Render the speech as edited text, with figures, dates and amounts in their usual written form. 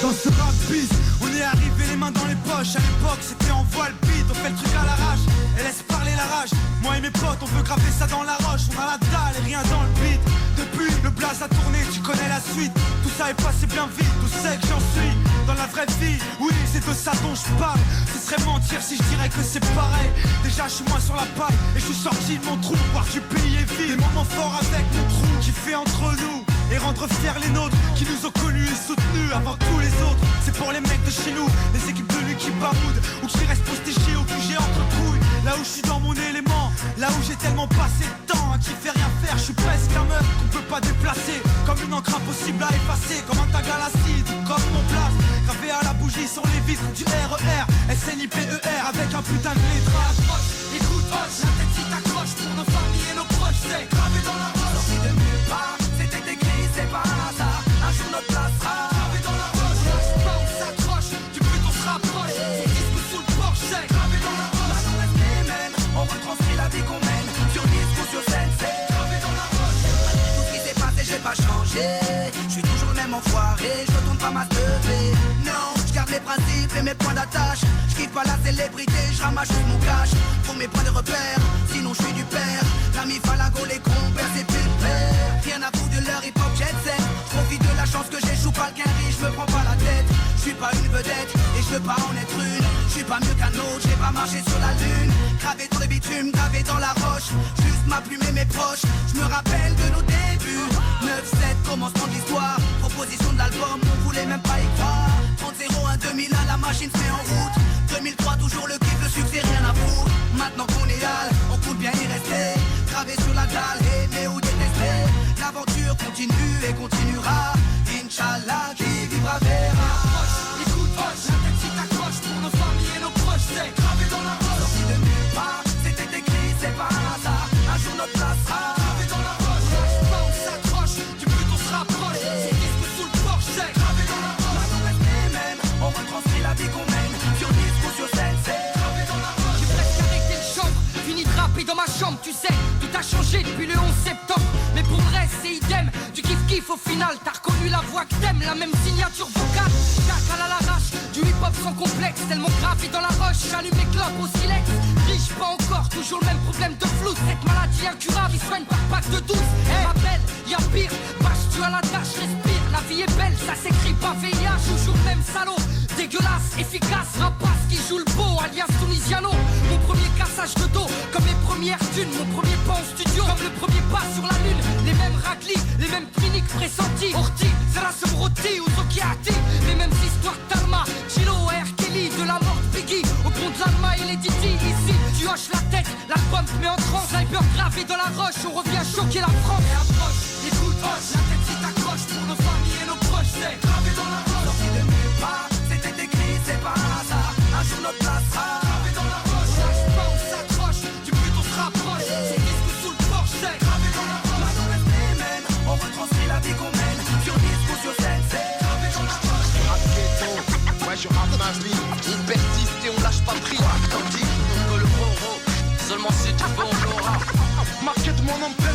Dans ce rap bis, on est arrivé les mains dans les poches. À l'époque c'était en voile beat, on fait le truc à l'arrache et laisse parler la rage. Moi et mes potes on veut graver ça dans la roche. On a la dalle et rien dans le beat. Depuis le blaze a tourné, tu connais la suite. Tout ça est passé bien vite, tout sait que j'en suis. Dans la vraie vie, oui c'est de ça dont je parle. Ce serait mentir si je dirais que c'est pareil. Déjà je suis moins sur la paille et je suis sorti de mon trou. Voir du pays est vide, des moments forts avec mon trou qui fait entre nous et rendre fiers les nôtres qui nous ont connus et soutenus avant tous les autres. C'est pour les mecs de chez nous, les équipes de lui qui baroudent ou qui restent postichés au QG entre couilles. Là où je suis dans mon élément, là où j'ai tellement passé de temps à qui fait rien faire. Je suis presque un meuf qu'on peut pas déplacer, comme une encre impossible à effacer, comme un tag à l'acide, comme mon place gravé à la bougie sur les vitres du RER SNIPER avec un putain de lettrage. Écoute, hoche, la tête si t'accroche pour nos familles et nos proches, c'est gravé dans la roche. Sorti de nulle part, c'était écrit, c'est pas un hasard. Un jour notre place sera gravé dans la roche. Lâche pas, on s'accroche, du but on se rapproche. Son disque sous le porche, c'est gravé dans la roche. Là on reste les mêmes, on retranscrit la vie qu'on mène. Sur disque ou sur scène, c'est gravé dans la roche. Tout ce qui s'est passé, j'ai pas changé. Je suis toujours le même enfoiré, je retourne pas ma teubée. Non, je garde les principes et mes points d'attache. Je quitte pas la célébrité, je ramasse juste mon cash. Pour mes points de repère, sinon je suis du père. L'ami Falago, les compères, c'est plus de père. Rien à foutre de leur hip-hop jet set. Profite de la chance que j'échoue pas le quinri, je me prends pas la tête. Je suis pas une vedette et je veux pas en être une. Je suis pas mieux qu'un autre, j'ai pas marché sur la lune. Gravé dans le bitume, gravé dans la roche. Juste ma plume et mes proches, je me rappelle de nos débuts. 9-7, commencement de l'histoire. Proposition de l'album, on voulait même pas y croire. 30-01, 2001, la machine se met en route. 2003, toujours le kiff, le succès, rien à foutre. Maintenant qu'on est hal, on compte bien y rester. Gravé sur la dalle, aimé ou détesté. L'aventure continue et continuera. Inch'Allah, qui vivra verra. Écoute, hoche, la tête si t'accroche pour nos familles et nos proches, c'est gravé dans la roche. Sorti de nulle part, c'était écrit, c'est pas un hasard. Un jour notre place sera gravé dans la roche. Lâche pas, on s'accroche, du but on se rapproche. Son disque sous le porche, c'est gravé dans la roche. Là on reste les mêmes, on retranscrit la vie qu'on mène. Sur disque ou sur scène, c'est gravé dans la roche. J'ai presque arrêté le chambre, fini de rapper dans ma chambre, tu sais. Tout a changé depuis le 11 septembre. Mais pour le reste c'est idem, tu kiff au final. T'as reconnu la voix que t'aimes, la même signature vocale. Chacal à l'arrache, du hip-hop sans complexe. Tellement gravé dans la roche, j'allume les clopes au silex. Riche pas encore, toujours le même problème de flou. Cette maladie incurable, il soigne par pack de 12. Ma belle, y'a pire, bâche tu à la tâche, respire. La vie est belle, ça s'écrit pas VIH. Toujours le même salaud, dégueulasse, efficace. Rapace qui joue le beau, alias Tunisiano. Mon premier cassage de dos, comme les premières thunes. Mon premier pas en studio, comme le premier pas sur la lune. Les mêmes raclis, les mêmes cliniques pressenties. Orti, Zerasem Roti ou Zokiati. Les mêmes histoires d'Alma, Chilo, R. Kelly. De la mort de Biggie, au pont de l'Alma et les Didi. Ici, tu hoches la tête, l'album te met en transe. Sniper gravé dans la roche, on revient choquer la France. Et approche, écoute, hoche, la tête si t'accroche pour nos familles et nos proches. C'est gravé dans la roche. Sorti de nulle part, c'était écrit, c'est pas un hasard. Un jour notre place sera gravé dans la roche. Lâche pas, on s'accroche, du but on se rapproche. Son disque sous le porche, c'est gravé dans la roche. Là on reste les mêmes, on retranscrit la vie qu'on mène. Sur disque ou sur scène, c'est gravé dans la roche. Rap ghetto, ouais je rappe ma vie. On persiste et on lâche pas prise. Tandis on veut le gros. Seulement si tu veux on l'aura. Marquette mon empire.